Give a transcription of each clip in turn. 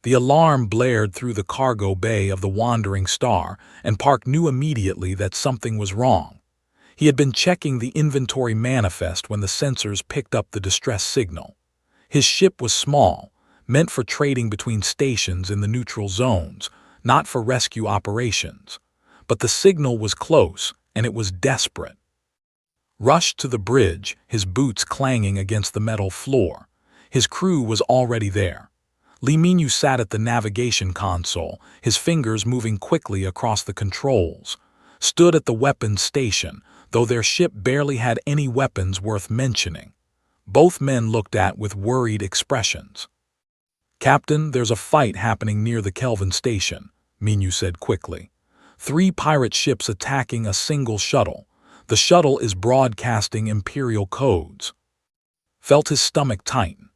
The alarm blared through the cargo bay of the Wandering Star, and Park knew immediately that something was wrong. He had been checking the inventory manifest when the sensors picked up the distress signal. His ship was small, meant for trading between stations in the neutral zones, not for rescue operations. But the signal was close, and it was desperate. Rushed to the bridge, his boots clanging against the metal floor. His crew was already there. Lee Minyu sat at the navigation console, his fingers moving quickly across the controls. Stood at the weapons station, though their ship barely had any weapons worth mentioning. Both men looked at with worried expressions. "Captain, there's a fight happening near the Kelvin station," Minyu said quickly. "3 pirate ships attacking a single shuttle. The shuttle is broadcasting Imperial codes." Felt his stomach tighten.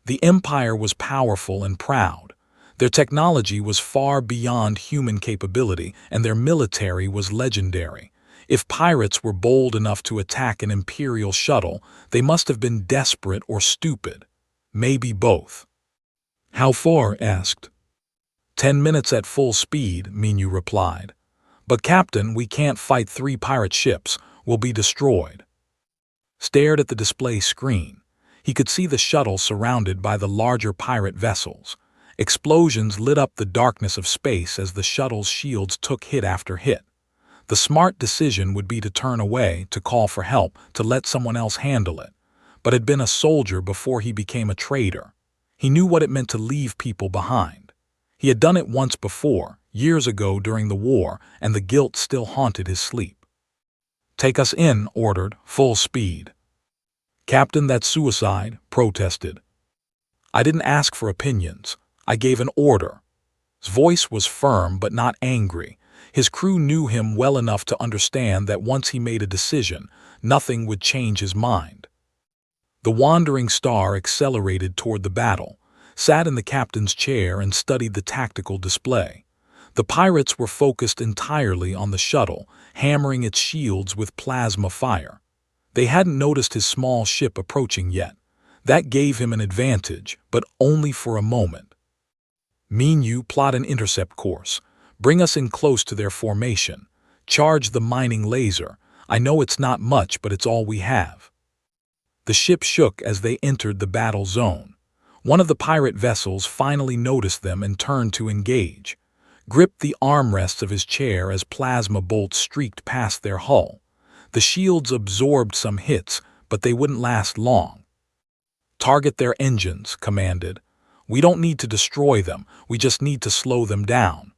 The Empire was powerful and proud. Their technology was far beyond human capability, and their military was legendary. If pirates were bold enough to attack an Imperial shuttle, they must have been desperate or stupid. Maybe both. "How far?" asked. 10 minutes at full speed," Minyu replied. "But Captain, we can't fight 3 pirate ships. We'll be destroyed." Stared at the display screen. He could see the shuttle surrounded by the larger pirate vessels. Explosions lit up the darkness of space as the shuttle's shields took hit after hit. The smart decision would be to turn away, to call for help, to let someone else handle it. But had been a soldier before he became a trader. He knew what it meant to leave people behind. He had done it once before, years ago during the war, and the guilt still haunted his sleep. "Take us in," ordered, full speed. "Captain, that's suicide," protested. "I didn't ask for opinions. I gave an order." His voice was firm but not angry. His crew knew him well enough to understand that once he made a decision, nothing would change his mind. The Wandering Star accelerated toward the battle, sat in the captain's chair and studied the tactical display. The pirates were focused entirely on the shuttle, hammering its shields with plasma fire. They hadn't noticed his small ship approaching yet. That gave him an advantage, but only for a moment. "Minyu, plot an intercept course. Bring us in close to their formation. Charge the mining laser. I know it's not much, but it's all we have." The ship shook as they entered the battle zone. One of the pirate vessels finally noticed them and turned to engage. Gripped the armrests of his chair as plasma bolts streaked past their hull. The shields absorbed some hits, but they wouldn't last long. "Target their engines," commanded. "We don't need to destroy them, we just need to slow them down."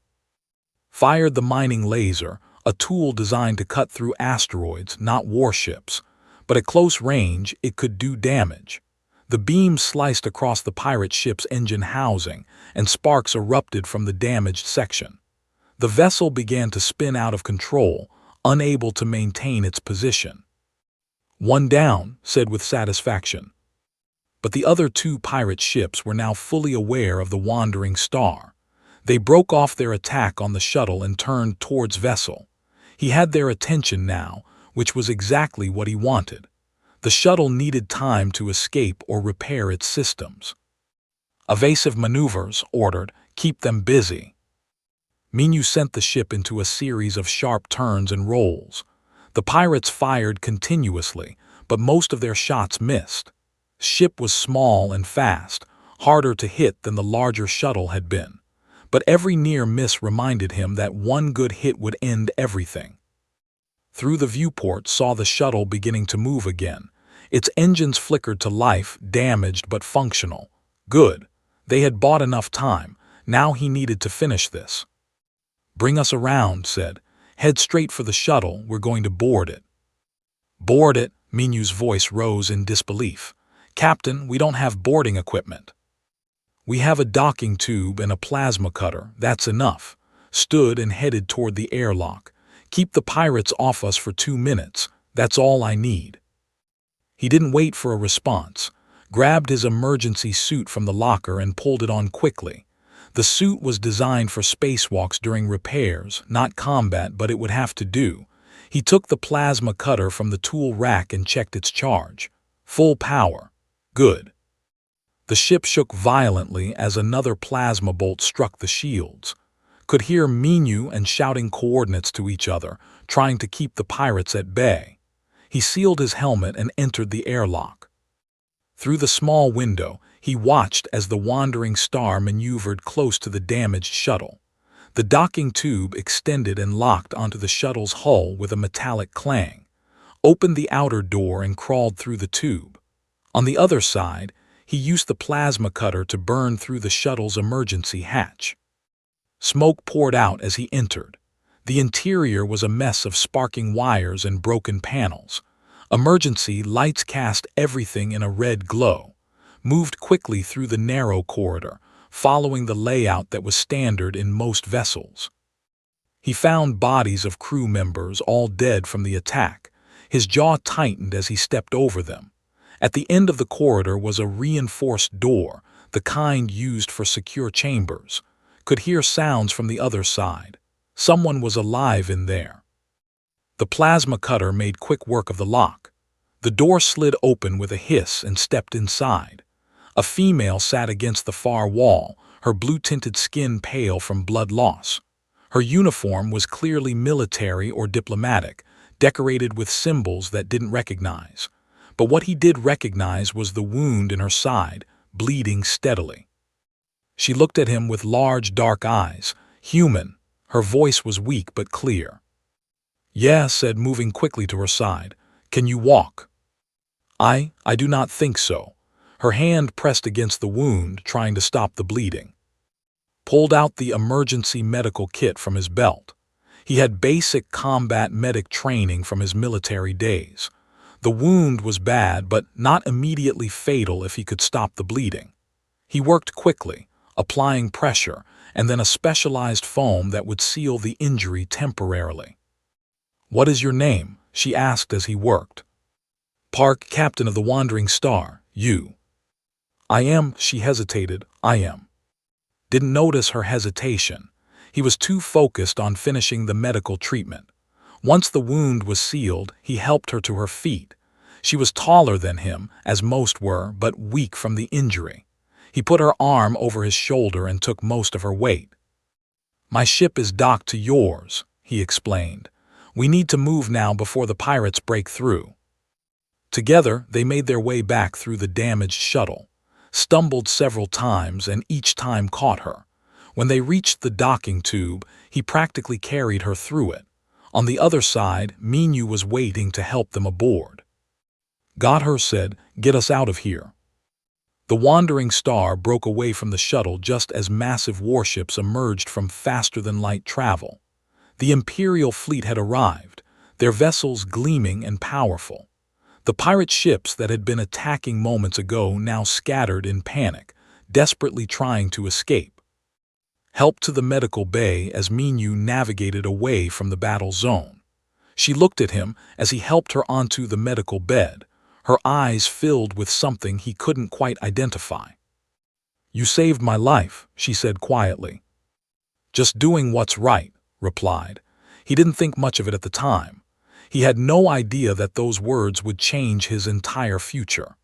Fired the mining laser, a tool designed to cut through asteroids, not warships. But at close range, it could do damage. The beam sliced across the pirate ship's engine housing, and sparks erupted from the damaged section. The vessel began to spin out of control, unable to maintain its position. "One down," said with satisfaction. But the other 2 pirate ships were now fully aware of the Wandering Star. They broke off their attack on the shuttle and turned towards vessel. He had their attention now, which was exactly what he wanted. The shuttle needed time to escape or repair its systems. "Evasive maneuvers," ordered. "Keep them busy." Minyu sent the ship into a series of sharp turns and rolls. The pirates fired continuously, but most of their shots missed. The ship was small and fast, harder to hit than the larger shuttle had been. But every near miss reminded him that one good hit would end everything. Through the viewport saw the shuttle beginning to move again. Its engines flickered to life, damaged but functional. Good. They had bought enough time. Now he needed to finish this. "Bring us around," said. "Head straight for the shuttle, we're going to board it." "Board it?" Minyu's voice rose in disbelief. "Captain, we don't have boarding equipment." "We have a docking tube and a plasma cutter, that's enough." Stood and headed toward the airlock. "Keep the pirates off us for 2 minutes, that's all I need." He didn't wait for a response. Grabbed his emergency suit from the locker and pulled it on quickly. The suit was designed for spacewalks during repairs, not combat, but it would have to do. He took the plasma cutter from the tool rack and checked its charge. Full power. Good. The ship shook violently as another plasma bolt struck the shields. Could hear Minu and shouting coordinates to each other, trying to keep the pirates at bay. He sealed his helmet and entered the airlock. Through the small window, he watched as the wandering star maneuvered close to the damaged shuttle. The docking tube extended and locked onto the shuttle's hull with a metallic clang, opened the outer door and crawled through the tube. On the other side, he used the plasma cutter to burn through the shuttle's emergency hatch. Smoke poured out as he entered. The interior was a mess of sparking wires and broken panels. Emergency lights cast everything in a red glow, moved quickly through the narrow corridor, following the layout that was standard in most vessels. He found bodies of crew members all dead from the attack. His jaw tightened as he stepped over them. At the end of the corridor was a reinforced door, the kind used for secure chambers. Could hear sounds from the other side. Someone was alive in there. The plasma cutter made quick work of the lock. The door slid open with a hiss and stepped inside. A female sat against the far wall, her blue-tinted skin pale from blood loss. Her uniform was clearly military or diplomatic, decorated with symbols that didn't recognize. But what he did recognize was the wound in her side, bleeding steadily. She looked at him with large, dark eyes, human. Her voice was weak but clear. "Yeah," said, moving quickly to her side. "Can you walk?" I do not think so." Her hand pressed against the wound, trying to stop the bleeding. Pulled out the emergency medical kit from his belt. He had basic combat medic training from his military days. The wound was bad, but not immediately fatal if he could stop the bleeding. He worked quickly, applying pressure, and then a specialized foam that would seal the injury temporarily. "What is your name?" she asked as he worked. "Park, captain of the Wandering Star. You?" "I am," she hesitated. "I am." Didn't notice her hesitation. He was too focused on finishing the medical treatment. Once the wound was sealed, he helped her to her feet. She was taller than him, as most were, but weak from the injury. He put her arm over his shoulder and took most of her weight. "My ship is docked to yours," he explained. "We need to move now before the pirates break through." Together, they made their way back through the damaged shuttle, stumbled several times and each time caught her. When they reached the docking tube, he practically carried her through it. On the other side, Minu was waiting to help them aboard. "Got her," said. "Get us out of here." The Wandering Star broke away from the shuttle just as massive warships emerged from faster-than-light travel. The Imperial fleet had arrived, their vessels gleaming and powerful. The pirate ships that had been attacking moments ago now scattered in panic, desperately trying to escape. Help to the medical bay as Minu navigated away from the battle zone. She looked at him as he helped her onto the medical bed, her eyes filled with something he couldn't quite identify. "You saved my life," she said quietly. "Just doing what's right," replied. He didn't think much of it at the time. He had no idea that those words would change his entire future.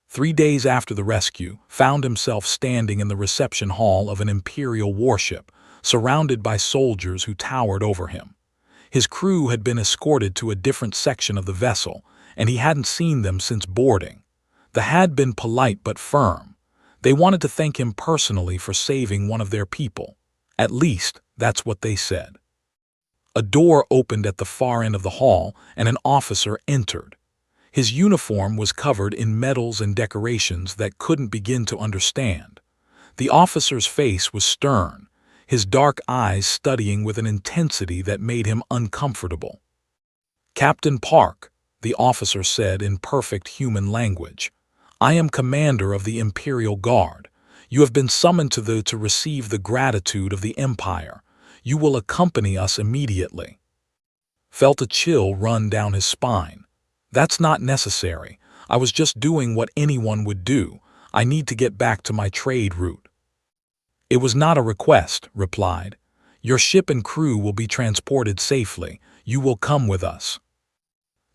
3 days after the rescue, found himself standing in the reception hall of an Imperial warship, surrounded by soldiers who towered over him. His crew had been escorted to a different section of the vessel, and he hadn't seen them since boarding. They had been polite but firm. They wanted to thank him personally for saving one of their people. At least, that's what they said. A door opened at the far end of the hall, and an officer entered. His uniform was covered in medals and decorations that couldn't begin to understand. The officer's face was stern, his dark eyes studying with an intensity that made him uncomfortable. "Captain Park," the officer said in perfect human language, "I am commander of the Imperial Guard. You have been summoned to receive the gratitude of the Empire. You will accompany us immediately." Felt a chill run down his spine. "That's not necessary. I was just doing what anyone would do. I need to get back to my trade route." "It was not a request," replied. "Your ship and crew will be transported safely. You will come with us."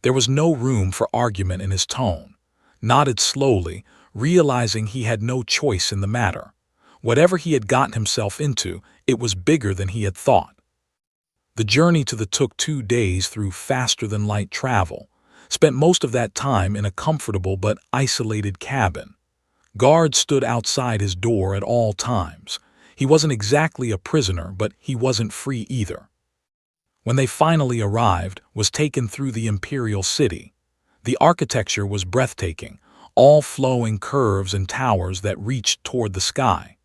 There was no room for argument in his tone. Nodded slowly, realizing he had no choice in the matter. Whatever he had gotten himself into, it was bigger than he had thought. The journey to the took 2 days through faster-than-light travel, spent most of that time in a comfortable but isolated cabin. Guards stood outside his door at all times. He wasn't exactly a prisoner, but he wasn't free either. When they finally arrived, was taken through the imperial city. The architecture was breathtaking, all flowing curves and towers that reached toward the sky.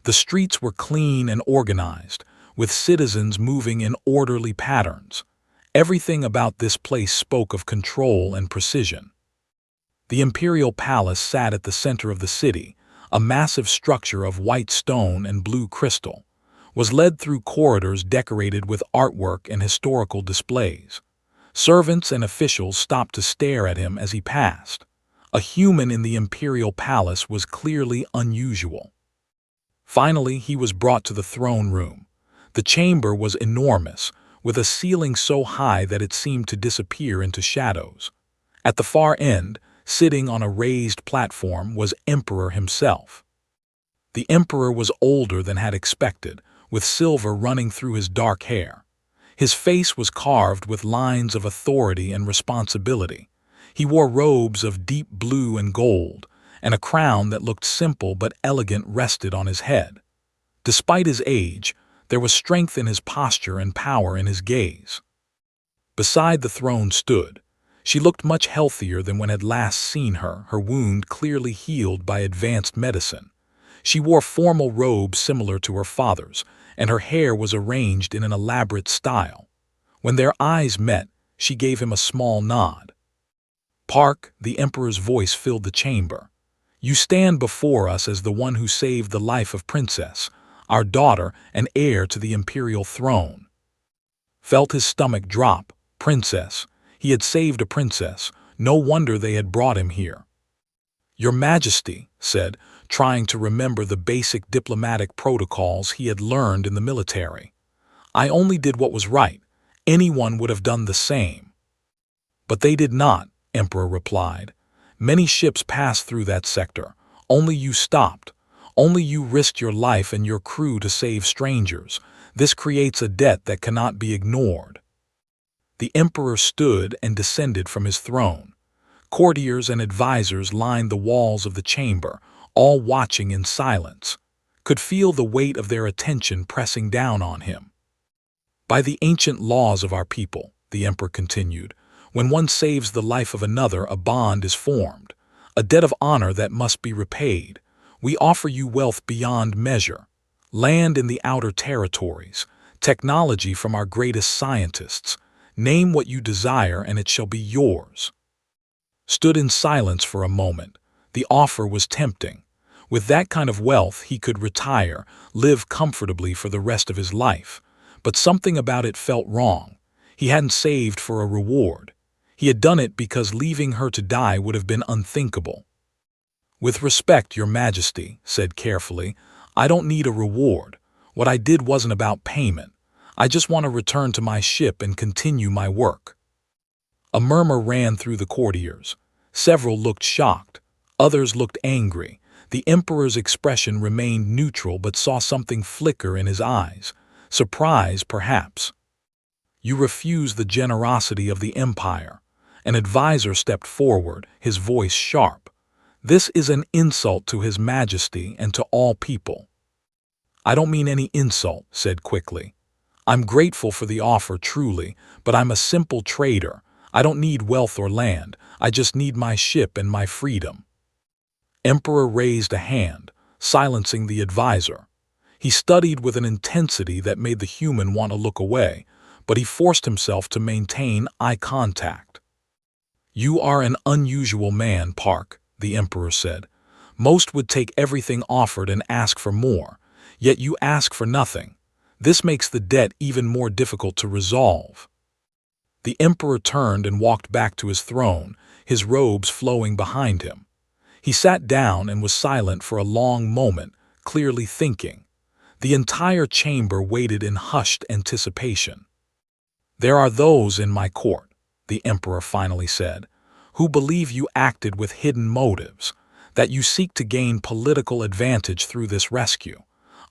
The streets were clean and organized, with citizens moving in orderly patterns. Everything about this place spoke of control and precision. The imperial palace sat at the center of the city, a massive structure of white stone and blue crystal, was led through corridors decorated with artwork and historical displays. Servants and officials stopped to stare at him as he passed. A human in the imperial palace was clearly unusual. Finally, he was brought to the throne room. The chamber was enormous, with a ceiling so high that it seemed to disappear into shadows. At the far end, sitting on a raised platform, was Emperor himself. The Emperor was older than had expected, with silver running through his dark hair. His face was carved with lines of authority and responsibility. He wore robes of deep blue and gold, and a crown that looked simple but elegant rested on his head. Despite his age, there was strength in his posture and power in his gaze. Beside the throne stood. She looked much healthier than when had last seen her, her wound clearly healed by advanced medicine. She wore formal robes similar to her father's, and her hair was arranged in an elaborate style. When their eyes met, she gave him a small nod. "Park," the Emperor's voice filled the chamber. "You stand before us as the one who saved the life of Princess, our daughter and heir to the imperial throne." Felt his stomach drop. Princess. He had saved a princess. No wonder they had brought him here. "Your Majesty," said, trying to remember the basic diplomatic protocols he had learned in the military. "I only did what was right. Anyone would have done the same." "But they did not," Emperor replied. "Many ships passed through that sector. Only you stopped. Only you risked your life and your crew to save strangers. This creates a debt that cannot be ignored." The Emperor stood and descended from his throne. Courtiers and advisors lined the walls of the chamber, all watching in silence, could feel the weight of their attention pressing down on him. "By the ancient laws of our people," the Emperor continued, "when one saves the life of another, a bond is formed, a debt of honor that must be repaid. We offer you wealth beyond measure, land in the outer territories, technology from our greatest scientists. Name what you desire and it shall be yours." Stood in silence for a moment. The offer was tempting. With that kind of wealth, he could retire, live comfortably for the rest of his life. But something about it felt wrong. He hadn't saved for a reward. He had done it because leaving her to die would have been unthinkable. "With respect, Your Majesty," said carefully, "I don't need a reward. What I did wasn't about payment. I just want to return to my ship and continue my work." A murmur ran through the courtiers. Several looked shocked. Others looked angry. The Emperor's expression remained neutral but saw something flicker in his eyes. Surprise, perhaps. "You refuse the generosity of the Empire." An advisor stepped forward, his voice sharp. "This is an insult to His Majesty and to all people." "I don't mean any insult," said quickly. "I'm grateful for the offer, truly, but I'm a simple trader. I don't need wealth or land. I just need my ship and my freedom." Emperor raised a hand, silencing the advisor. He studied with an intensity that made the human want to look away, but he forced himself to maintain eye contact. "You are an unusual man, Park," the Emperor said. "Most would take everything offered and ask for more, yet you ask for nothing. This makes the debt even more difficult to resolve." The Emperor turned and walked back to his throne, his robes flowing behind him. He sat down and was silent for a long moment, clearly thinking. The entire chamber waited in hushed anticipation. "There are those in my court," the Emperor finally said, "who believe you acted with hidden motives. that you seek to gain political advantage through this rescue.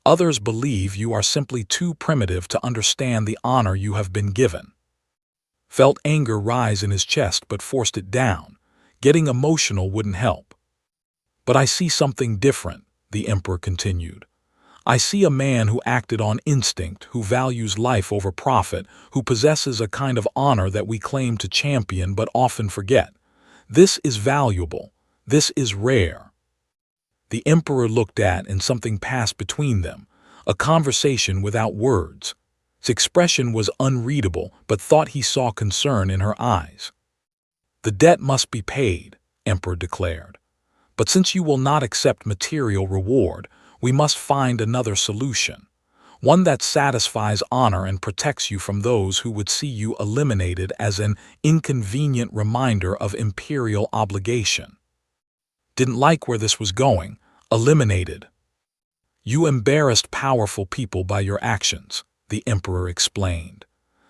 Others believe you are simply too primitive to understand the honor you have been given. Felt anger rise in his chest but forced it down. Getting emotional wouldn't help. But I see something different, the Emperor continued. I see a man who acted on instinct, who values life over profit, who possesses a kind of honor that we claim to champion but often forget. This is valuable. This is rare. The Emperor looked at, and something passed between them, a conversation without words. His expression was unreadable, but thought he saw concern in her eyes. The debt must be paid, Emperor declared. But since you will not accept material reward, we must find another solution, one that satisfies honor and protects you from those who would see you eliminated as an inconvenient reminder of imperial obligation. Didn't like where this was going. Eliminated. You embarrassed powerful people by your actions, the Emperor explained.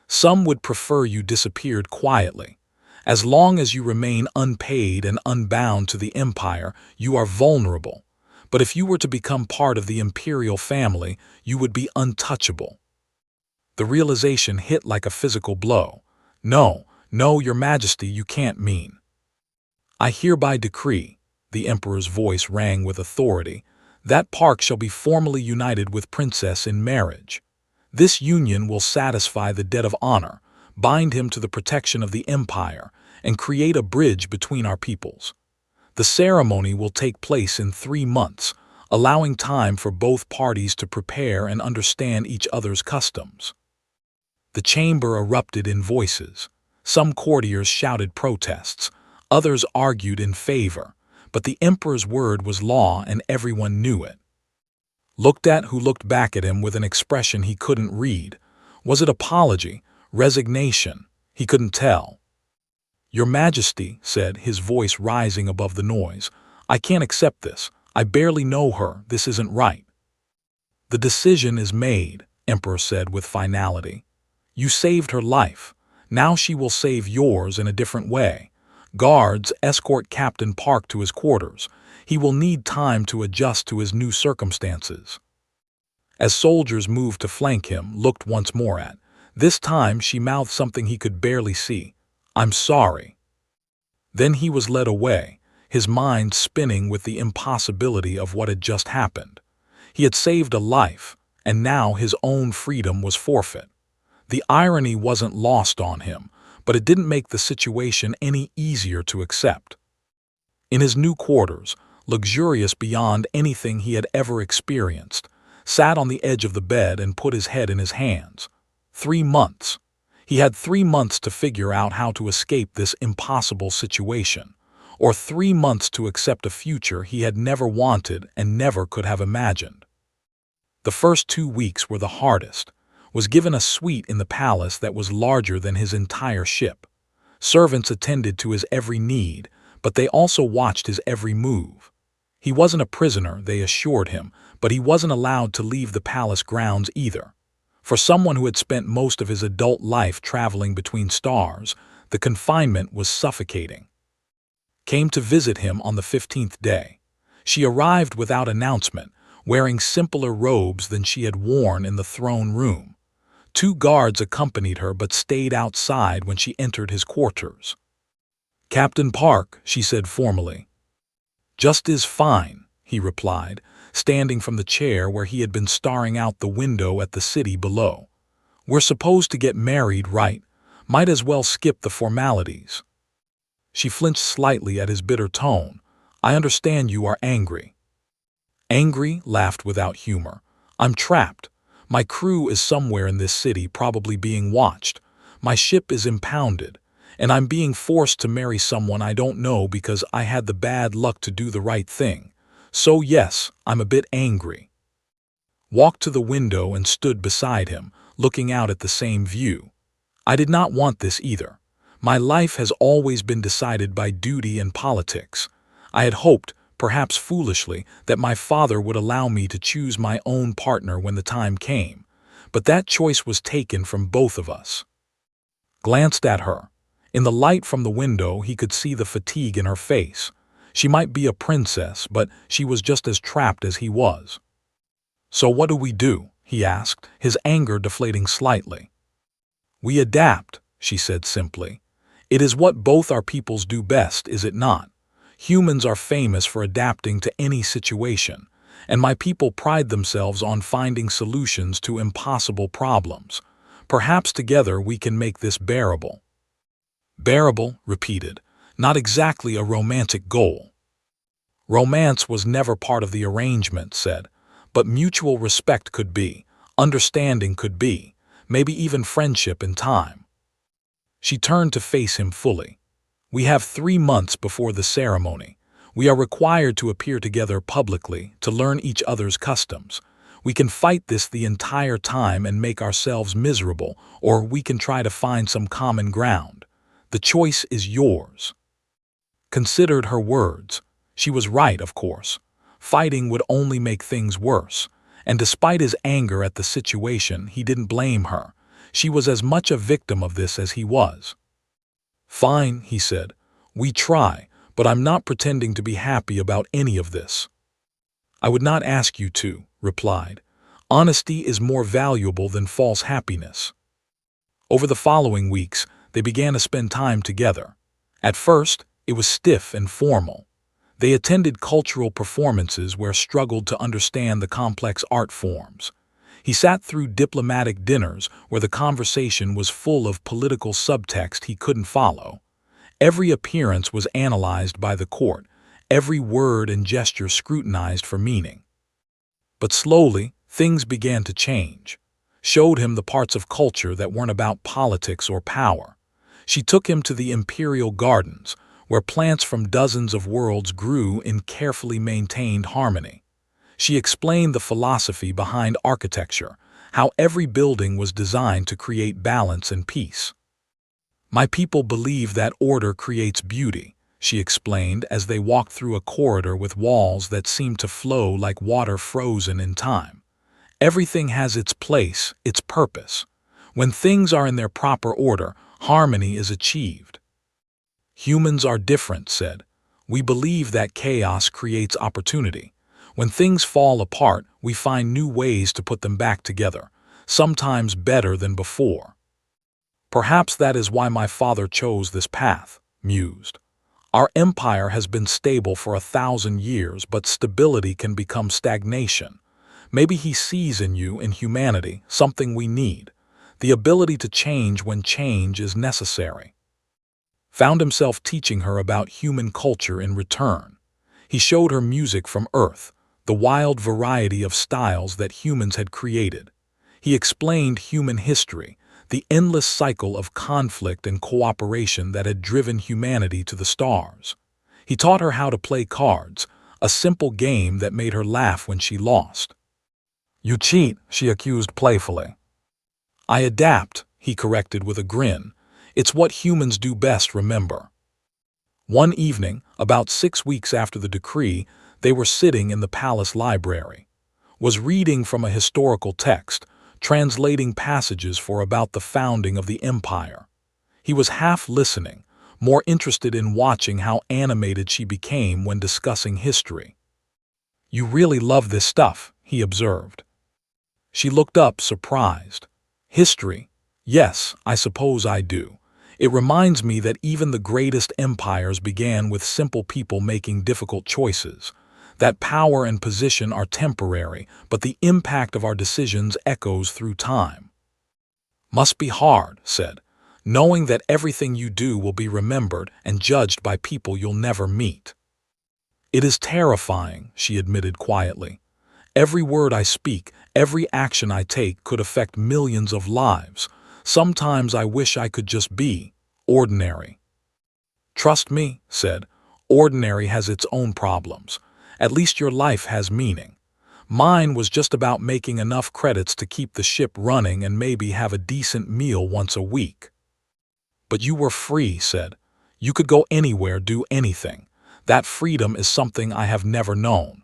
Some would prefer you disappeared quietly. As long as you remain unpaid and unbound to the Empire, you are vulnerable. But if you were to become part of the imperial family, you would be untouchable. The realization hit like a physical blow. No, Your Majesty, you can't mean. I hereby decree, the Emperor's voice rang with authority, that Park shall be formally united with Princess in marriage. This union will satisfy the debt of honor, bind him to the protection of the Empire, and create a bridge between our peoples. The ceremony will take place in 3 months, allowing time for both parties to prepare and understand each other's customs. The chamber erupted in voices. Some courtiers shouted protests, others argued in favor, but the Emperor's word was law and everyone knew it. Looked at who looked back at him with an expression he couldn't read. Was it apology, resignation? He couldn't tell. Your Majesty, said, his voice rising above the noise, I can't accept this. I barely know her. This isn't right. The decision is made, Emperor said with finality. You saved her life. Now she will save yours in a different way. Guards, escort Captain Park to his quarters. He will need time to adjust to his new circumstances. As soldiers moved to flank him, looked once more at. This time she mouthed something he could barely see. I'm sorry. Then he was led away, his mind spinning with the impossibility of what had just happened. He had saved a life, and now his own freedom was forfeit. The irony wasn't lost on him, but it didn't make the situation any easier to accept. In his new quarters, luxurious beyond anything he had ever experienced, sat on the edge of the bed and put his head in his hands. 3 months. He had 3 months to figure out how to escape this impossible situation, or 3 months to accept a future he had never wanted and never could have imagined. The first 2 weeks were the hardest. Was given a suite in the palace that was larger than his entire ship. Servants attended to his every need, but they also watched his every move. He wasn't a prisoner, they assured him, but he wasn't allowed to leave the palace grounds either. For someone who had spent most of his adult life traveling between stars, the confinement was suffocating. Came to visit him on the 15th day. She arrived without announcement, wearing simpler robes than she had worn in the throne room. 2 guards accompanied her but stayed outside when she entered his quarters. Captain Park, she said formally. Just is fine, he replied, standing from the chair where he had been staring out the window at the city below. We're supposed to get married, right? Might as well skip the formalities. She flinched slightly at his bitter tone. I understand you are angry. Angry? Laughed without humor. I'm trapped. My crew is somewhere in this city, probably being watched. My ship is impounded, and I'm being forced to marry someone I don't know because I had the bad luck to do the right thing. So yes, I'm a bit angry. Walked to the window and stood beside him, looking out at the same view. I did not want this either. My life has always been decided by duty and politics. I had hoped, perhaps foolishly, that my father would allow me to choose my own partner when the time came, but that choice was taken from both of us. Glanced at her. In the light from the window, he could see the fatigue in her face. She might be a princess, but she was just as trapped as he was. "So what do we do?" he asked, his anger deflating slightly. "We adapt," she said simply. "It is what both our peoples do best, is it not? Humans are famous for adapting to any situation, and my people pride themselves on finding solutions to impossible problems. Perhaps together we can make this bearable." "Bearable," repeated. "Not exactly a romantic goal." "Romance was never part of the arrangement," said, "but mutual respect could be, understanding could be, maybe even friendship in time." She turned to face him fully. "We have 3 months before the ceremony. We are required to appear together publicly, to learn each other's customs. We can fight this the entire time and make ourselves miserable, or we can try to find some common ground. The choice is yours." Considered her words. She was right, of course. Fighting would only make things worse, and despite his anger at the situation, he didn't blame her. She was as much a victim of this as he was. "Fine," he said. "We try, but I'm not pretending to be happy about any of this." "I would not ask you to," replied. "Honesty is more valuable than false happiness." Over the following weeks, they began to spend time together. At first, it was stiff and formal. They attended cultural performances where struggled to understand the complex art forms. He sat through diplomatic dinners where the conversation was full of political subtext he couldn't follow. Every appearance was analyzed by the court, every word and gesture scrutinized for meaning. But slowly, things began to change. Showed him the parts of culture that weren't about politics or power. She took him to the imperial gardens, where plants from dozens of worlds grew in carefully maintained harmony. She explained the philosophy behind architecture, how every building was designed to create balance and peace. "My people believe that order creates beauty," she explained as they walked through a corridor with walls that seemed to flow like water frozen in time. "Everything has its place, its purpose. When things are in their proper order, harmony is achieved." "Humans are different," said. "We believe that chaos creates opportunity. When things fall apart, we find new ways to put them back together, sometimes better than before." "Perhaps that is why my father chose this path," mused. "Our empire has been stable for 1,000 years, but stability can become stagnation. Maybe he sees in you, in humanity, something we need, the ability to change when change is necessary." Found himself teaching her about human culture in return. He showed her music from Earth, the wild variety of styles that humans had created. He explained human history, the endless cycle of conflict and cooperation that had driven humanity to the stars. He taught her how to play cards, a simple game that made her laugh when she lost. "You cheat," she accused playfully. "I adapt," he corrected with a grin. "It's what humans do best, remember." One evening, about 6 weeks after the decree, they were sitting in the palace library. Was reading from a historical text, translating passages for about the founding of the empire. He was half listening, more interested in watching how animated she became when discussing history. "You really love this stuff," he observed. She looked up, surprised. "History? Yes, I suppose I do. It reminds me that even the greatest empires began with simple people making difficult choices. That power and position are temporary, but the impact of our decisions echoes through time." "Must be hard," said, "knowing that everything you do will be remembered and judged by people you'll never meet." "It is terrifying," she admitted quietly. "Every word I speak, every action I take could affect millions of lives. Sometimes I wish I could just be ordinary." "Trust me," said, "ordinary has its own problems. At least your life has meaning. Mine was just about making enough credits to keep the ship running and maybe have a decent meal once a week." "But you were free," said. "You could go anywhere, do anything. That freedom is something I have never known."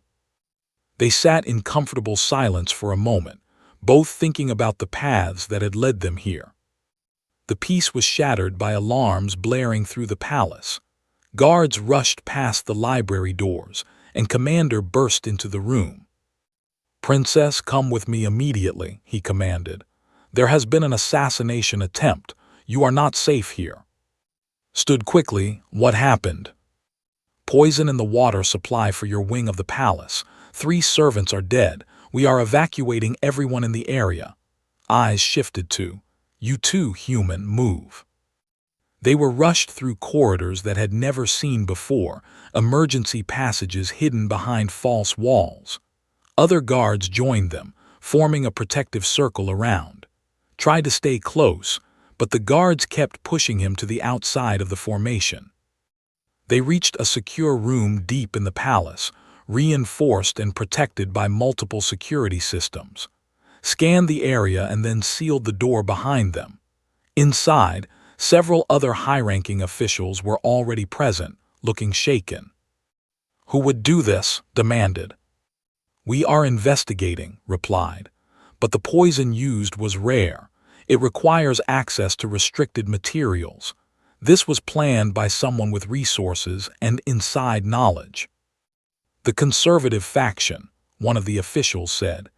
They sat in comfortable silence for a moment, both thinking about the paths that had led them here. The peace was shattered by alarms blaring through the palace. Guards rushed past the library doors, and Commander burst into the room. "Princess, come with me immediately," he commanded. "There has been an assassination attempt. You are not safe here." Stood quickly, "What happened?" "Poison in the water supply for your wing of the palace. 3 servants are dead. We are evacuating everyone in the area." Eyes shifted to, "You too, human, move." They were rushed through corridors that had never seen before, emergency passages hidden behind false walls. Other guards joined them, forming a protective circle around. Tried to stay close, but the guards kept pushing him to the outside of the formation. They reached a secure room deep in the palace, reinforced and protected by multiple security systems. Scanned the area and then sealed the door behind them. Inside, several other high-ranking officials were already present, looking shaken. "Who would do this?" demanded. "We are investigating," replied. "But the poison used was rare. It requires access to restricted materials. This was planned by someone with resources and inside knowledge." "The conservative faction," one of the officials said.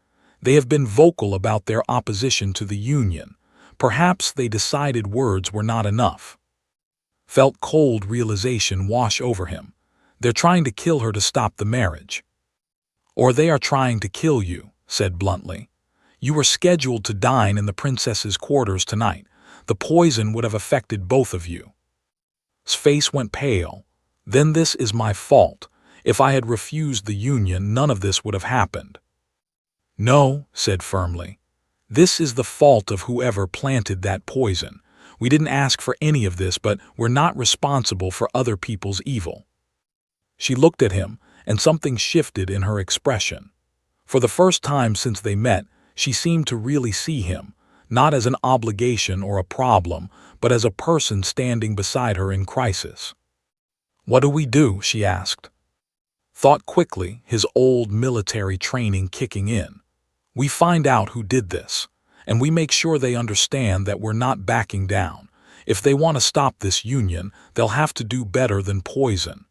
"They have been vocal about their opposition to the Union. Perhaps they decided words were not enough." Felt cold realization wash over him. "They're trying to kill her to stop the marriage." "Or they are trying to kill you," said bluntly. "You were scheduled to dine in the princess's quarters tonight. The poison would have affected both of you." His face went pale. "Then this is my fault. If I had refused the union, none of this would have happened." "No," said firmly. "This is the fault of whoever planted that poison. We didn't ask for any of this, but we're not responsible for other people's evil." She looked at him, and something shifted in her expression. For the first time since they met, she seemed to really see him, not as an obligation or a problem, but as a person standing beside her in crisis. "What do we do?" she asked. Thought quickly, his old military training kicking in. "We find out who did this, and we make sure they understand that we're not backing down. If they want to stop this union, they'll have to do better than poison."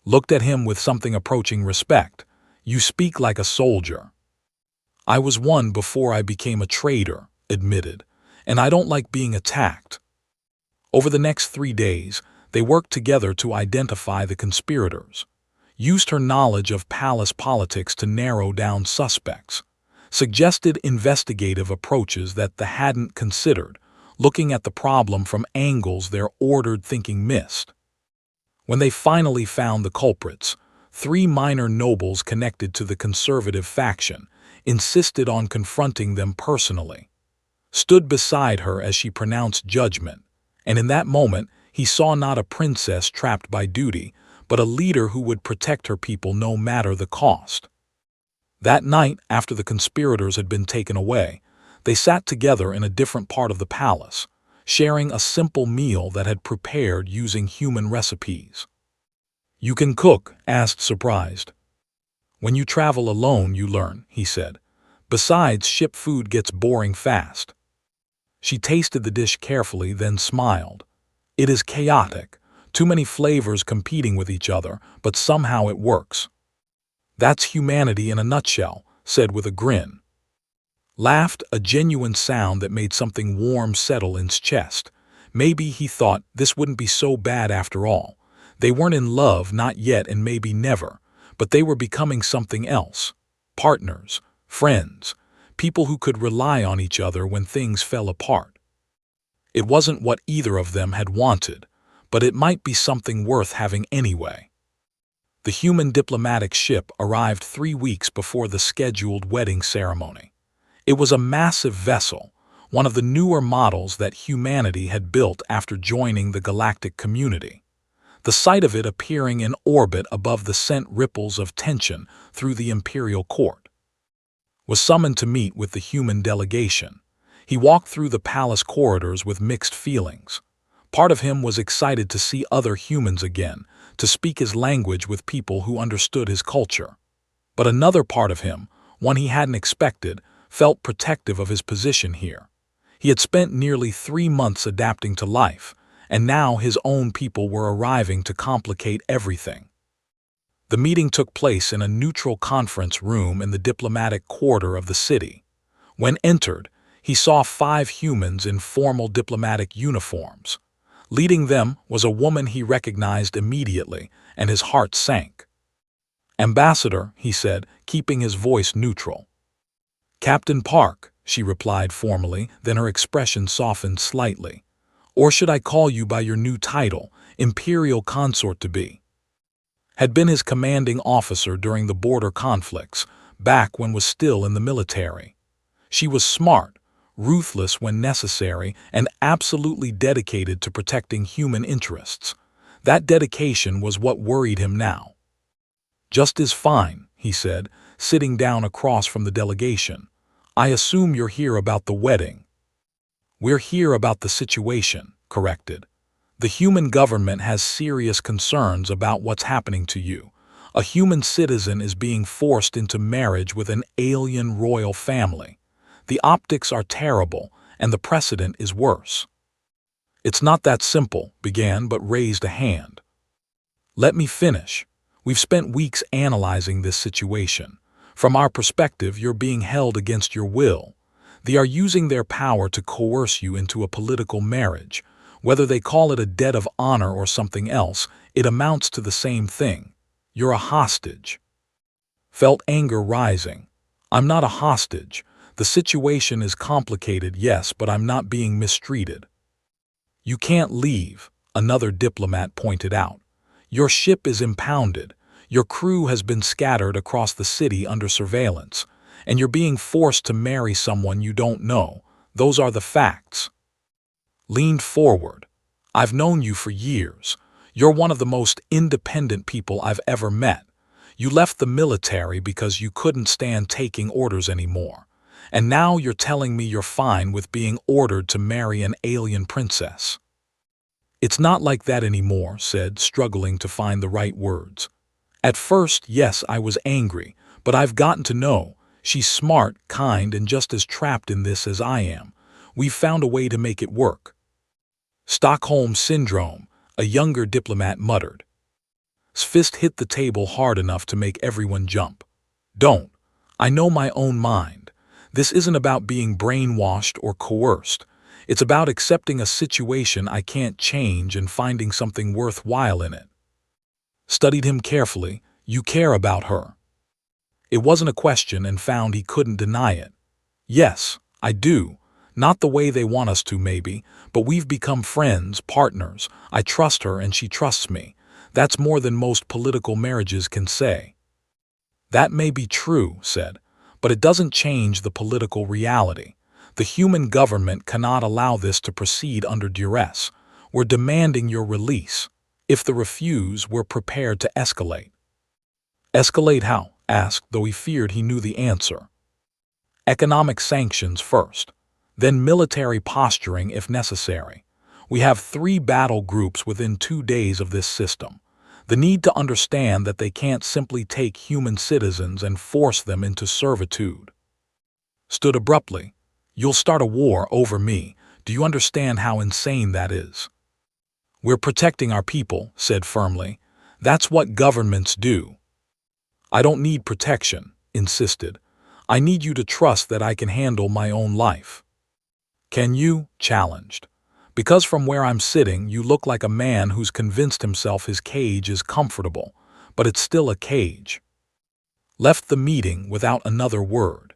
Looked at him with something approaching respect. "You speak like a soldier." "I was one before I became a traitor," admitted, "and I don't like being attacked." Over the next 3 days, they worked together to identify the conspirators. Used her knowledge of palace politics to narrow down suspects. Suggested investigative approaches that they hadn't considered, looking at the problem from angles their ordered thinking missed. When they finally found the culprits, 3 minor nobles connected to the conservative faction insisted on confronting them personally. Stood beside her as she pronounced judgment, and in that moment he saw not a princess trapped by duty, but a leader who would protect her people no matter the cost. That night, after the conspirators had been taken away, they sat together in a different part of the palace, sharing a simple meal that had prepared using human recipes. "You can cook?" asked surprised. "When you travel alone, you learn," he said. "Besides, ship food gets boring fast." She tasted the dish carefully, then smiled. "It is chaotic, too many flavors competing with each other, but somehow it works." "That's humanity in a nutshell," said with a grin. Laughed, a genuine sound that made something warm settle in his chest. Maybe, he thought, this wouldn't be so bad after all. They weren't in love, not yet, and maybe never, but they were becoming something else. Partners, friends, people who could rely on each other when things fell apart. It wasn't what either of them had wanted, but it might be something worth having anyway. The human diplomatic ship arrived 3 weeks before the scheduled wedding ceremony. It was a massive vessel, one of the newer models that humanity had built after joining the galactic community. The sight of it appearing in orbit above the sent ripples of tension through the imperial court. Was summoned to meet with the human delegation. He walked through the palace corridors with mixed feelings. Part of him was excited to see other humans again, to speak his language with people who understood his culture. But another part of him, one he hadn't expected, felt protective of his position here. He had spent nearly 3 months adapting to life, and now his own people were arriving to complicate everything. The meeting took place in a neutral conference room in the diplomatic quarter of the city. When entered, he saw 5 humans in formal diplomatic uniforms. Leading them was a woman he recognized immediately, and his heart sank. "Ambassador," he said, keeping his voice neutral. "Captain Park," she replied formally, then her expression softened slightly. "Or should I call you by your new title, Imperial Consort-to-be?" Had been his commanding officer during the border conflicts, back when was still in the military. She was smart, ruthless when necessary, and absolutely dedicated to protecting human interests. That dedication was what worried him now. "Just is fine," he said, sitting down across from the delegation. "I assume you're here about the wedding." "We're here about the situation," corrected. "The human government has serious concerns about what's happening to you. A human citizen is being forced into marriage with an alien royal family. The optics are terrible, and the precedent is worse." "It's not that simple," began, but raised a hand. "Let me finish. We've spent weeks analyzing this situation. From our perspective, you're being held against your will. They are using their power to coerce you into a political marriage. Whether they call it a debt of honor or something else, it amounts to the same thing. You're a hostage." Felt anger rising. "I'm not a hostage. The situation is complicated, yes, but I'm not being mistreated." "You can't leave," another diplomat pointed out. "Your ship is impounded. Your crew has been scattered across the city under surveillance, and you're being forced to marry someone you don't know. Those are the facts." Leaned forward. "I've known you for years. You're one of the most independent people I've ever met. You left the military because you couldn't stand taking orders anymore. And now you're telling me you're fine with being ordered to marry an alien princess." "It's not like that anymore," said, struggling to find the right words. "At first, yes, I was angry, but I've gotten to know. She's smart, kind, and just as trapped in this as I am. We've found a way to make it work." "Stockholm Syndrome," a younger diplomat muttered. His fist hit the table hard enough to make everyone jump. "Don't. I know my own mind. This isn't about being brainwashed or coerced. It's about accepting a situation I can't change and finding something worthwhile in it." Studied him carefully. "You care about her." It wasn't a question, and found he couldn't deny it. "Yes, I do. Not the way they want us to, maybe, but we've become friends, partners. I trust her and she trusts me. That's more than most political marriages can say." "That may be true," said, "but it doesn't change the political reality. The human government cannot allow this to proceed under duress. We're demanding your release. If they refuse, we're prepared to escalate." "Escalate how?" asked, though he feared he knew the answer. "Economic sanctions first, then military posturing if necessary. We have 3 battle groups within 2 days of this system. The need to understand that they can't simply take human citizens and force them into servitude." Stood abruptly. "You'll start a war over me. Do you understand how insane that is?" "We're protecting our people," said firmly. "That's what governments do." "I don't need protection," insisted. "I need you to trust that I can handle my own life." "Can you?" challenged. "Because from where I'm sitting, you look like a man who's convinced himself his cage is comfortable, but it's still a cage." Left the meeting without another word.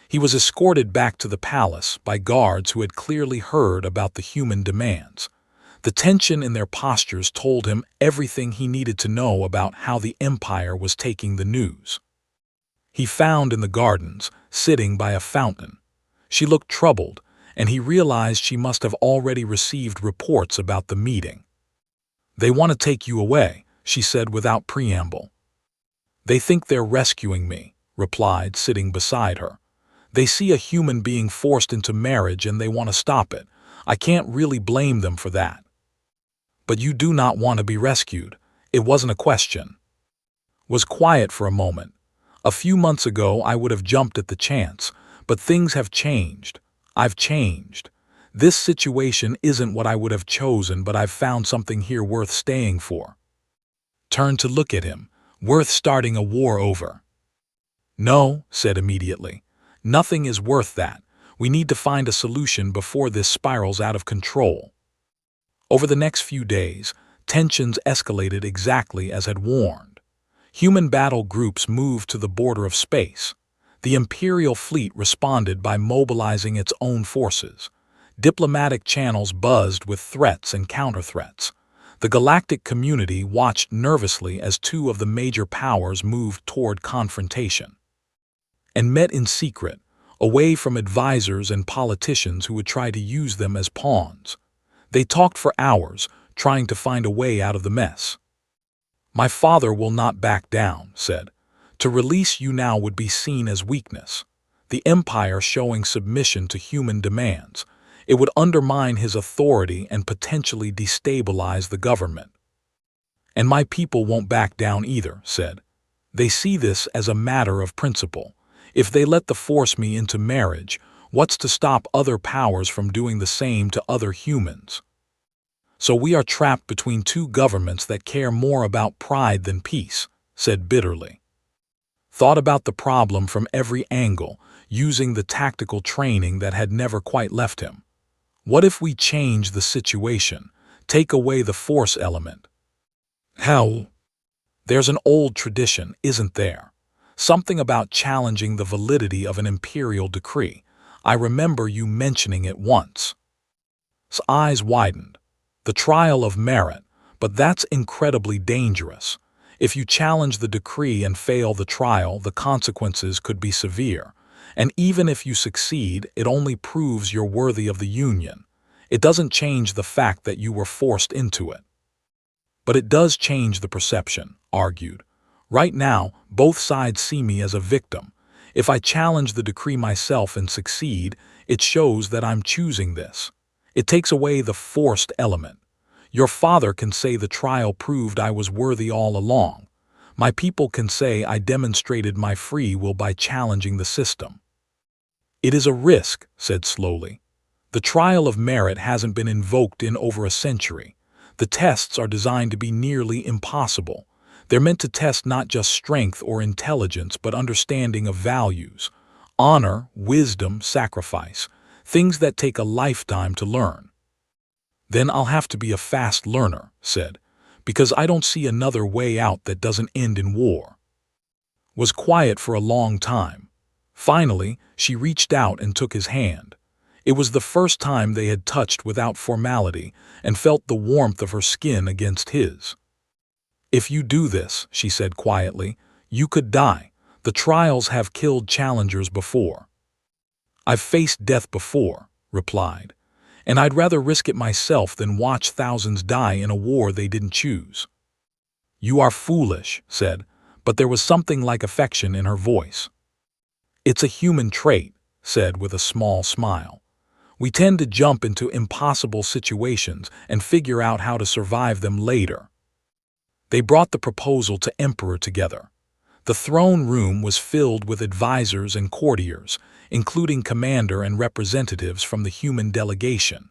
He was escorted back to the palace by guards who had clearly heard about the human demands. The tension in their postures told him everything he needed to know about how the Empire was taking the news. He found in the gardens, sitting by a fountain. She looked troubled, and he realized she must have already received reports about the meeting. "They want to take you away," she said without preamble. "They think they're rescuing me," replied, sitting beside her. "They see a human being forced into marriage and they want to stop it. I can't really blame them for that." "But you do not want to be rescued." It wasn't a question. Was quiet for a moment. "A few months ago I would have jumped at the chance, but things have changed. I've changed. This situation isn't what I would have chosen, but I've found something here worth staying for. Turned to look at him. Worth starting a war over. No, said immediately. Nothing is worth that. We need to find a solution before this spirals out of control. Over the next few days, tensions escalated exactly as had warned. Human battle groups moved to the border of space. The Imperial fleet responded by mobilizing its own forces. Diplomatic channels buzzed with threats and counter-threats. The galactic community watched nervously as two of the major powers moved toward confrontation. And met in secret, away from advisors and politicians who would try to use them as pawns. They talked for hours, trying to find a way out of the mess. My father will not back down, said. To release you now would be seen as weakness. The Empire showing submission to human demands. It would undermine his authority and potentially destabilize the government. And my people won't back down either, said. They see this as a matter of principle. If they let the force me into marriage, what's to stop other powers from doing the same to other humans? So we are trapped between two governments that care more about pride than peace, said bitterly. Thought about the problem from every angle, using the tactical training that had never quite left him. What if we change the situation, take away the force element? How? There's an old tradition, isn't there? Something about challenging the validity of an imperial decree. I remember you mentioning it once. His eyes widened. The trial of merit, but that's incredibly dangerous. If you challenge the decree and fail the trial, the consequences could be severe. And even if you succeed, it only proves you're worthy of the Union. It doesn't change the fact that you were forced into it. But it does change the perception, argued. Right now, both sides see me as a victim. If I challenge the decree myself and succeed, it shows that I'm choosing this. It takes away the forced element. Your father can say the trial proved I was worthy all along. My people can say I demonstrated my free will by challenging the system. It is a risk, said slowly. The trial of merit hasn't been invoked in over a century. The tests are designed to be nearly impossible. They're meant to test not just strength or intelligence, but understanding of values, honor, wisdom, sacrifice, things that take a lifetime to learn. Then I'll have to be a fast learner, said, because I don't see another way out that doesn't end in war. Was quiet for a long time. Finally, she reached out and took his hand. It was the first time they had touched without formality and felt the warmth of her skin against his. If you do this, she said quietly, you could die. The trials have killed challengers before. I've faced death before, replied, and I'd rather risk it myself than watch thousands die in a war they didn't choose. You are foolish, said, but there was something like affection in her voice. It's a human trait, said with a small smile. We tend to jump into impossible situations and figure out how to survive them later. They brought the proposal to Emperor together. The throne room was filled with advisors and courtiers, including commander and representatives from the human delegation,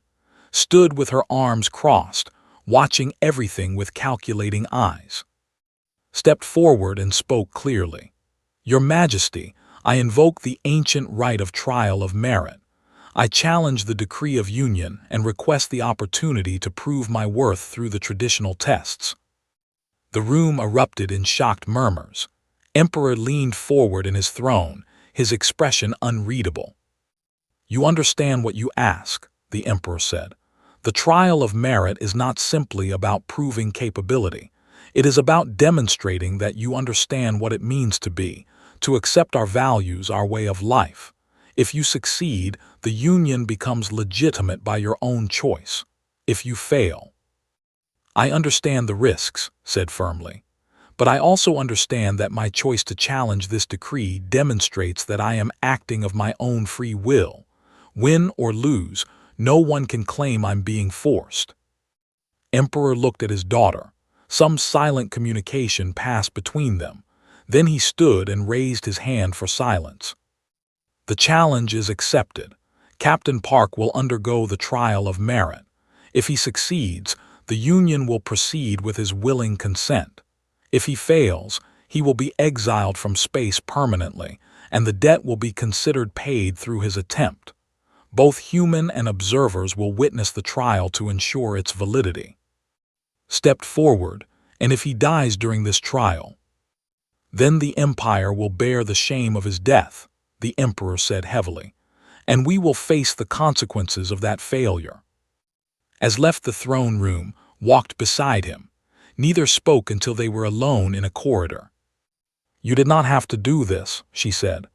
stood with her arms crossed, watching everything with calculating eyes. Stepped forward and spoke clearly. Your Majesty, I invoke the ancient right of trial of merit. I challenge the decree of union and request the opportunity to prove my worth through the traditional tests. The room erupted in shocked murmurs. Emperor leaned forward in his throne, his expression unreadable. You understand what you ask, the Emperor said. The trial of merit is not simply about proving capability. It is about demonstrating that you understand what it means to accept our values, our way of life. If you succeed, the Union becomes legitimate by your own choice. If you fail, I understand the risks, said firmly, but I also understand that my choice to challenge this decree demonstrates that I am acting of my own free will. Win or lose, no one can claim I'm being forced. Emperor looked at his daughter. Some silent communication passed between them. Then he stood and raised his hand for silence. The challenge is accepted. Captain Park will undergo the trial of merit. If he succeeds, the Union will proceed with his willing consent. If he fails, he will be exiled from space permanently, and the debt will be considered paid through his attempt. Both human and observers will witness the trial to ensure its validity. Stepped forward, and if he dies during this trial, then the Empire will bear the shame of his death, the Emperor said heavily, and we will face the consequences of that failure. As left the throne room, walked beside him. Neither spoke until they were alone in a corridor. You did not have to do this, she said.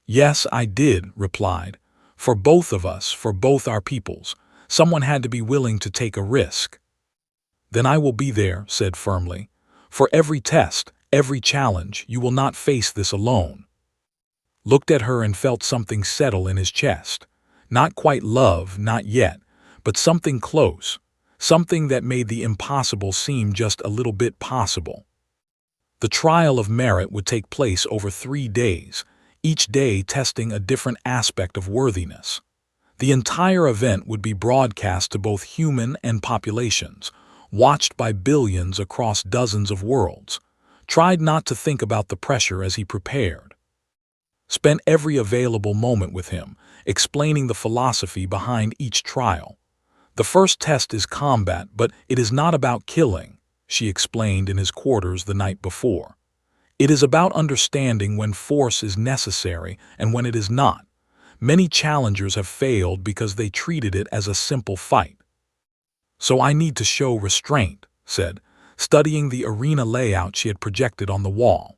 Yes, I did, replied. For both of us, for both our peoples, someone had to be willing to take a risk. Then I will be there, said firmly. For every test, every challenge, you will not face this alone. Looked at her and felt something settle in his chest. Not quite love, not yet, but something close, something that made the impossible seem just a little bit possible. The trial of merit would take place over 3 days, each day testing a different aspect of worthiness. The entire event would be broadcast to both human and populations, watched by billions across dozens of worlds. Tried not to think about the pressure as he prepared. Spent every available moment with him, explaining the philosophy behind each trial. The first test is combat, but it is not about killing, she explained in his quarters the night before. It is about understanding when force is necessary and when it is not. Many challengers have failed because they treated it as a simple fight. So I need to show restraint, said, studying the arena layout she had projected on the wall.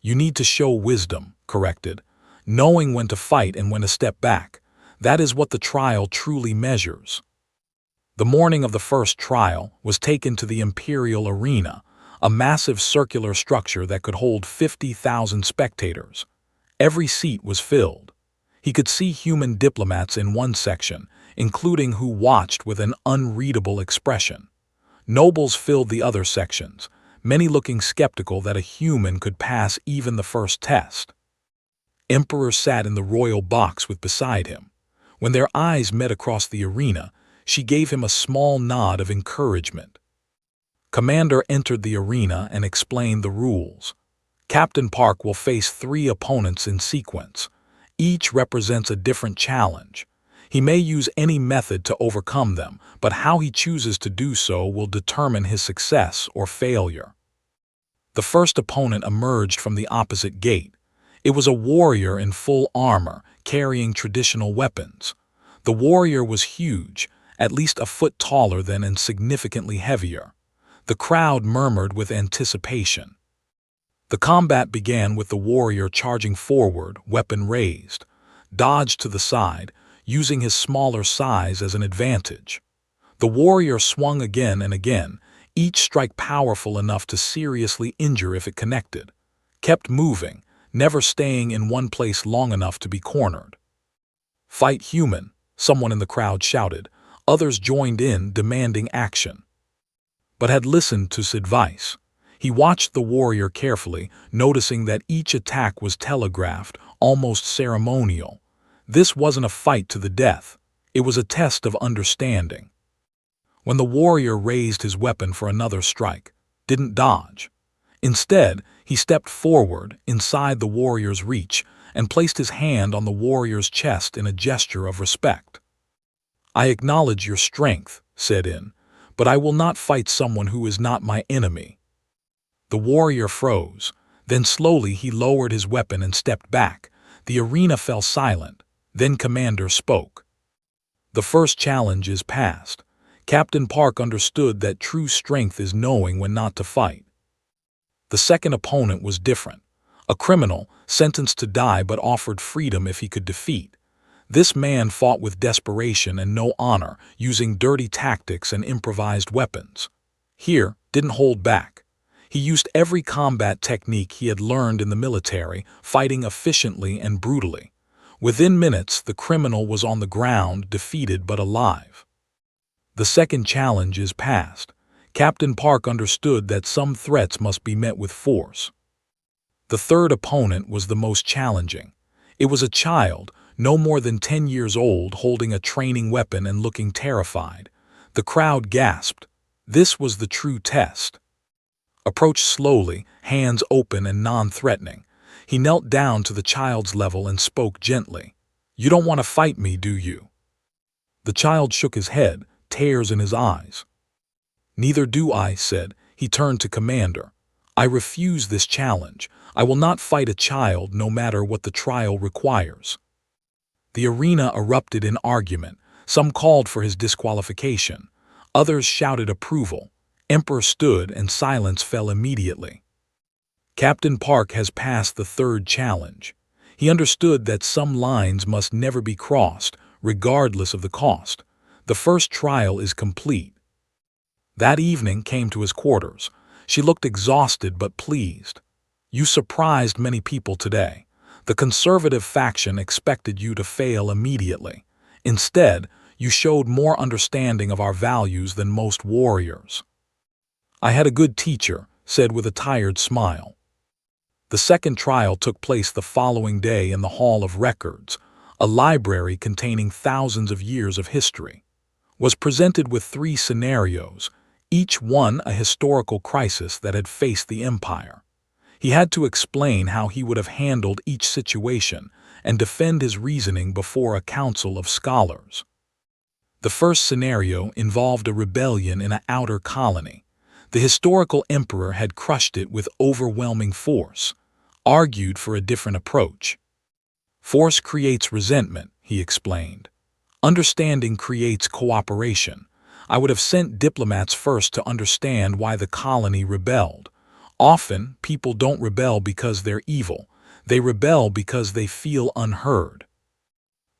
You need to show wisdom, corrected, knowing when to fight and when to step back. That is what the trial truly measures. The morning of the first trial was taken to the Imperial Arena, a massive circular structure that could hold 50,000 spectators. Every seat was filled. He could see human diplomats in one section, including who watched with an unreadable expression. Nobles filled the other sections, many looking skeptical that a human could pass even the first test. Emperor sat in the royal box beside him. When their eyes met across the arena, she gave him a small nod of encouragement. Commander entered the arena and explained the rules. Captain Park will face 3 opponents in sequence. Each represents a different challenge. He may use any method to overcome them, but how he chooses to do so will determine his success or failure. The first opponent emerged from the opposite gate. It was a warrior in full armor, carrying traditional weapons. The warrior was huge, at least a foot taller than and significantly heavier. The crowd murmured with anticipation. The combat began with the warrior charging forward, weapon raised, dodged to the side, using his smaller size as an advantage. The warrior swung again and again, each strike powerful enough to seriously injure if it connected. Kept moving, never staying in one place long enough to be cornered. Fight human, someone in the crowd shouted. Others joined in, demanding action. But had listened to his advice. He watched the warrior carefully, noticing that each attack was telegraphed, almost ceremonial. This wasn't a fight to the death. It was a test of understanding. When the warrior raised his weapon for another strike, didn't dodge. Instead, he stepped forward, inside the warrior's reach, and placed his hand on the warrior's chest in a gesture of respect. I acknowledge your strength, said In, but I will not fight someone who is not my enemy. The warrior froze. Then slowly he lowered his weapon and stepped back. The arena fell silent. Then Commander spoke. The first challenge is past. Captain Park understood that true strength is knowing when not to fight. The second opponent was different. A criminal, sentenced to die but offered freedom if he could defeat. This man fought with desperation and no honor, using dirty tactics and improvised weapons. Here, didn't hold back. He used every combat technique he had learned in the military, fighting efficiently and brutally. Within minutes, the criminal was on the ground, defeated but alive. The second challenge is past. Captain Park understood that some threats must be met with force. The third opponent was the most challenging. It was a child, no more than 10 years old, holding a training weapon and looking terrified. The crowd gasped. This was the true test. Approach slowly, hands open and non-threatening. He knelt down to the child's level and spoke gently. "You don't want to fight me, do you?" The child shook his head, tears in his eyes. "Neither do I," said. He turned to Commander. "I refuse this challenge. I will not fight a child no matter what the trial requires." The arena erupted in argument. Some called for his disqualification. Others shouted approval. Emperor stood and silence fell immediately. Captain Park has passed the third challenge. He understood that some lines must never be crossed, regardless of the cost. The first trial is complete. That evening came to his quarters. She looked exhausted but pleased. "You surprised many people today. The conservative faction expected you to fail immediately. Instead, you showed more understanding of our values than most warriors." "I had a good teacher," said with a tired smile. The second trial took place the following day in the Hall of Records, a library containing thousands of years of history. Was presented with 3 scenarios, each one a historical crisis that had faced the Empire. He had to explain how he would have handled each situation and defend his reasoning before a council of scholars. The first scenario involved a rebellion in an outer colony. The historical emperor had crushed it with overwhelming force, argued for a different approach. "Force creates resentment," he explained. "Understanding creates cooperation. I would have sent diplomats first to understand why the colony rebelled. Often, people don't rebel because they're evil. They rebel because they feel unheard."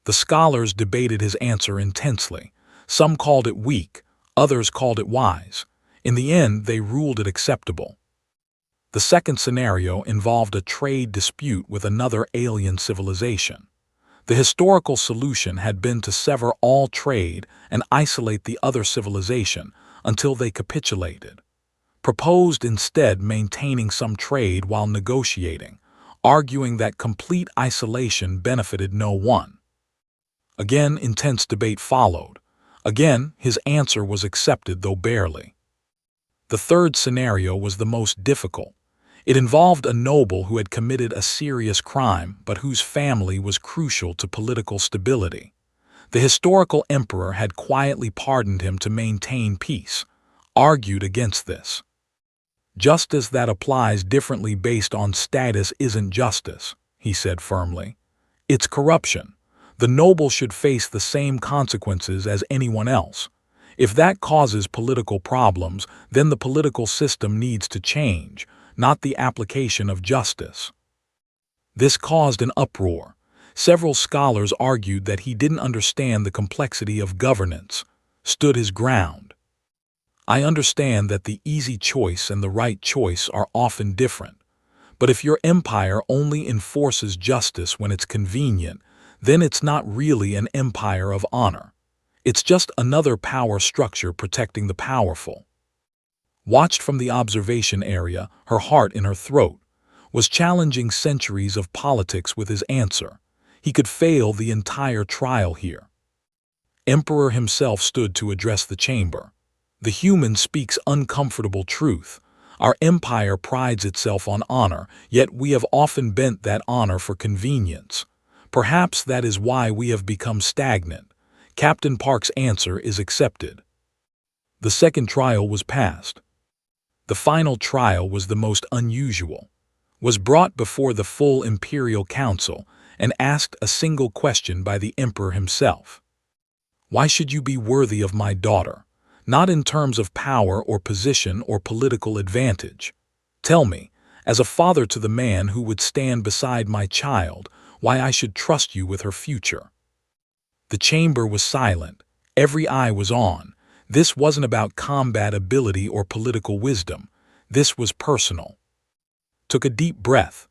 The scholars debated his answer intensely. Some called it weak, others called it wise. In the end, they ruled it acceptable. The second scenario involved a trade dispute with another alien civilization. The historical solution had been to sever all trade and isolate the other civilization until they capitulated. Proposed instead maintaining some trade while negotiating, arguing that complete isolation benefited no one. Again, intense debate followed. Again, his answer was accepted, though barely. The third scenario was the most difficult. It involved a noble who had committed a serious crime but whose family was crucial to political stability. The historical emperor had quietly pardoned him to maintain peace, argued against this. "Justice that applies differently based on status isn't justice," he said firmly. "It's corruption. The noble should face the same consequences as anyone else. If that causes political problems, then the political system needs to change, not the application of justice." This caused an uproar. Several scholars argued that he didn't understand the complexity of governance, stood his ground. "I understand that the easy choice and the right choice are often different. But if your empire only enforces justice when it's convenient, then it's not really an empire of honor. It's just another power structure protecting the powerful." Watched from the observation area, her heart in her throat, was challenging centuries of politics with his answer. He could fail the entire trial here. Emperor himself stood to address the chamber. "The human speaks uncomfortable truth. Our empire prides itself on honor, yet we have often bent that honor for convenience. Perhaps that is why we have become stagnant." Captain Park's answer is accepted. The second trial was passed. The final trial was the most unusual. Was brought before the full Imperial Council and asked a single question by the Emperor himself. "Why should you be worthy of my daughter? Not in terms of power or position or political advantage. Tell me, as a father to the man who would stand beside my child, why I should trust you with her future." The chamber was silent. Every eye was on. This wasn't about combat ability or political wisdom. This was personal. Took a deep breath.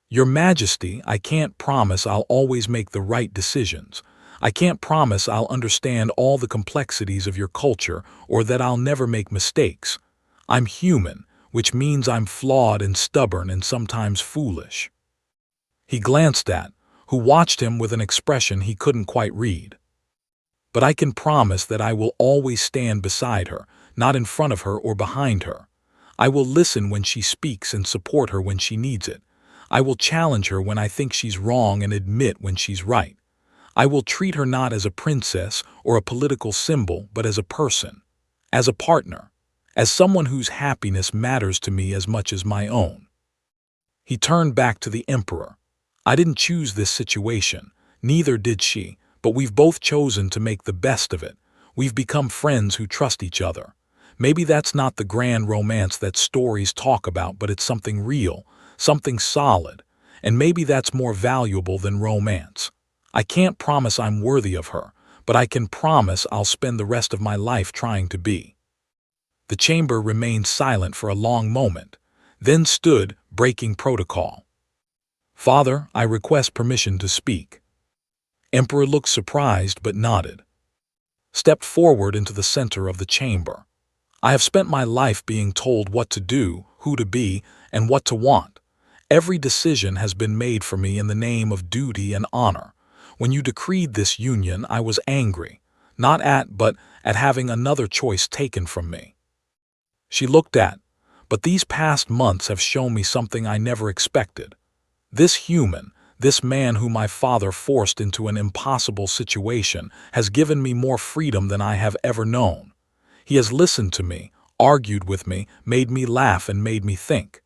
"Your Majesty, I can't promise I'll always make the right decisions. I can't promise I'll understand all the complexities of your culture or that I'll never make mistakes. I'm human, which means I'm flawed and stubborn and sometimes foolish." He glanced at, who watched him with an expression he couldn't quite read. "But I can promise that I will always stand beside her, not in front of her or behind her. I will listen when she speaks and support her when she needs it. I will challenge her when I think she's wrong and admit when she's right. I will treat her not as a princess or a political symbol, but as a person, as a partner, as someone whose happiness matters to me as much as my own." He turned back to the Emperor. "I didn't choose this situation, neither did she, but we've both chosen to make the best of it. We've become friends who trust each other. Maybe that's not the grand romance that stories talk about, but it's something real, something solid, and maybe that's more valuable than romance. I can't promise I'm worthy of her, but I can promise I'll spend the rest of my life trying to be." The chamber remained silent for a long moment, then stood, breaking protocol. "Father, I request permission to speak." Emperor looked surprised but nodded. Stepped forward into the center of the chamber. "I have spent my life being told what to do, who to be, and what to want. Every decision has been made for me in the name of duty and honor. When you decreed this union, I was angry, not at, but at having another choice taken from me." She looked at, "But these past months have shown me something I never expected. This human, this man whom my father forced into an impossible situation, has given me more freedom than I have ever known. He has listened to me, argued with me, made me laugh and made me think.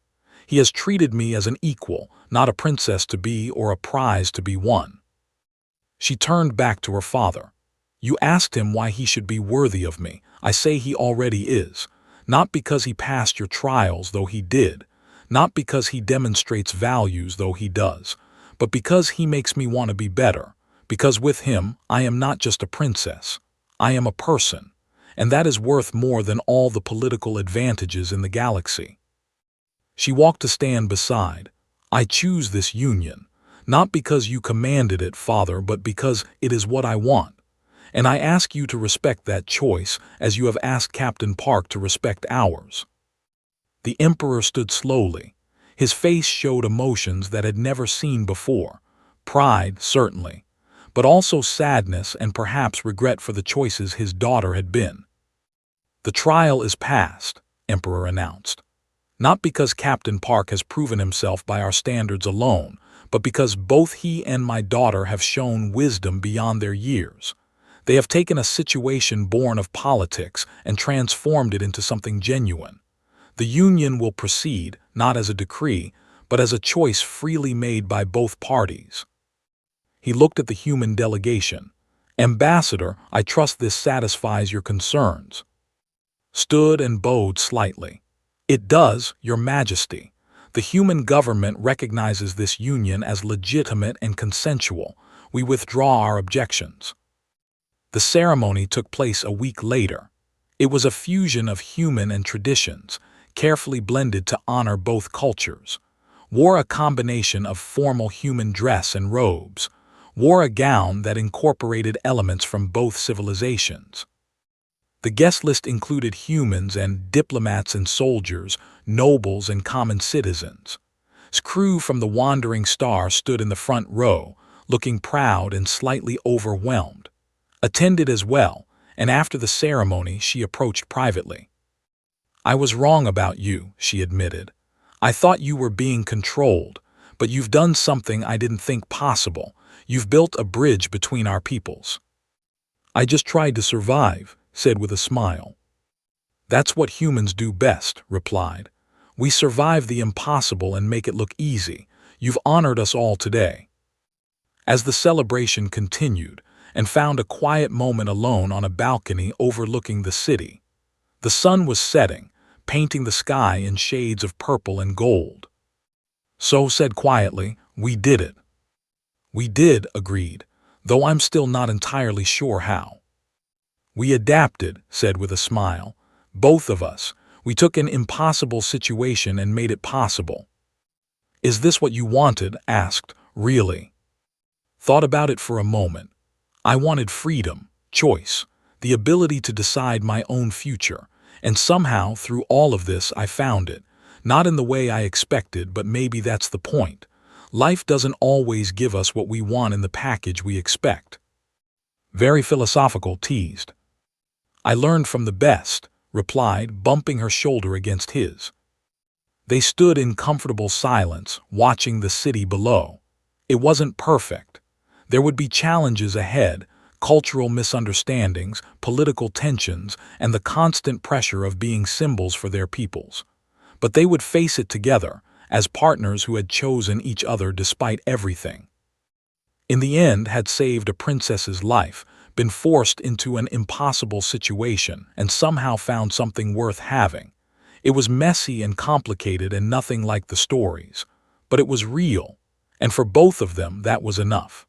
He has treated me as an equal, not a princess to be or a prize to be won." She turned back to her father. "You asked him why he should be worthy of me. I say he already is. Not because he passed your trials, though he did. Not because he demonstrates values, though he does. But because he makes me want to be better. Because with him, I am not just a princess. I am a person. And that is worth more than all the political advantages in the galaxy." She walked to stand beside. "I choose this union. Not because you commanded it, Father, but because it is what I want. And I ask you to respect that choice, as you have asked Captain Park to respect ours." The Emperor stood slowly. His face showed emotions that had never seen before. Pride, certainly, but also sadness and perhaps regret for the choices his daughter had been. "The trial is past," Emperor announced. "Not because Captain Park has proven himself by our standards alone, but because both he and my daughter have shown wisdom beyond their years. They have taken a situation born of politics and transformed it into something genuine. The union will proceed, not as a decree, but as a choice freely made by both parties." He looked at the human delegation. "Ambassador, I trust this satisfies your concerns." Stood and bowed slightly. "It does, Your Majesty. The human government recognizes this union as legitimate and consensual. We withdraw our objections." The ceremony took place a week later. It was a fusion of human and traditions, carefully blended to honor both cultures. Wore a combination of formal human dress and robes. Wore a gown that incorporated elements from both civilizations. The guest list included humans and diplomats and soldiers, nobles and common citizens. Crew from the Wandering Star stood in the front row, looking proud and slightly overwhelmed. Attended as well, and after the ceremony she approached privately. "I was wrong about you," she admitted. "I thought you were being controlled, but you've done something I didn't think possible. You've built a bridge between our peoples." "I just tried to survive," said with a smile. "That's what humans do best," replied. "We survive the impossible and make it look easy. You've honored us all today." As the celebration continued, and found a quiet moment alone on a balcony overlooking the city. The sun was setting, painting the sky in shades of purple and gold. So said quietly, "We did it." "We did," agreed, "though I'm still not entirely sure how." "We adapted," said with a smile. "Both of us. We took an impossible situation and made it possible." "Is this what you wanted?" asked. "Really?" Thought about it for a moment. "I wanted freedom, choice, the ability to decide my own future, and somehow through all of this I found it. Not in the way I expected, but maybe that's the point. Life doesn't always give us what we want in the package we expect. Very philosophical, teased. I learned from the best, replied, bumping her shoulder against his. They stood in comfortable silence, watching the city below. It wasn't perfect. There would be challenges ahead, cultural misunderstandings, political tensions, and the constant pressure of being symbols for their peoples. But they would face it together, as partners who had chosen each other despite everything. In the end, had saved a princess's life, been forced into an impossible situation, and somehow found something worth having. It was messy and complicated and nothing like the stories, but it was real, and for both of them that was enough.